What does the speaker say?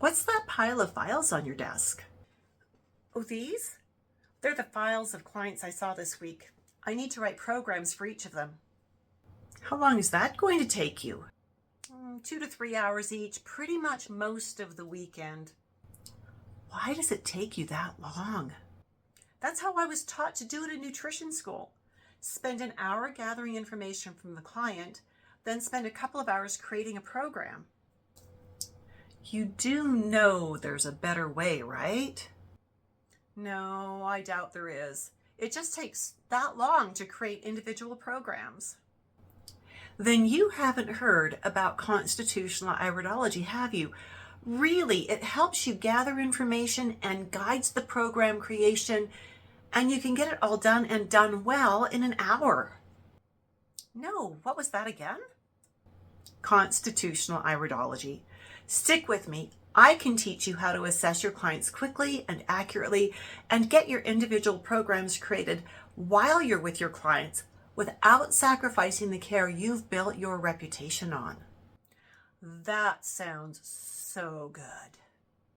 What's that pile of files on your desk? Oh, these? They're the files of clients I saw this week. I need to write programs for each of them. How long is that going to take you? 2 to 3 hours each, pretty much most of the weekend. Why does it take you that long? That's how I was taught to do it in nutrition school. Spend an hour gathering information from the client, then spend a couple of hours creating a program. You do know there's a better way, right? No, I doubt there is. It just takes that long to create individual programs. Then you haven't heard about constitutional iridology, have you? Really, it helps you gather information and guides the program creation, and you can get it all done and done well in an hour. No, what was that again? Constitutional iridology. Stick with me. I can teach you how to assess your clients quickly and accurately and get your individual programs created while you're with your clients without sacrificing the care you've built your reputation on. That sounds so good.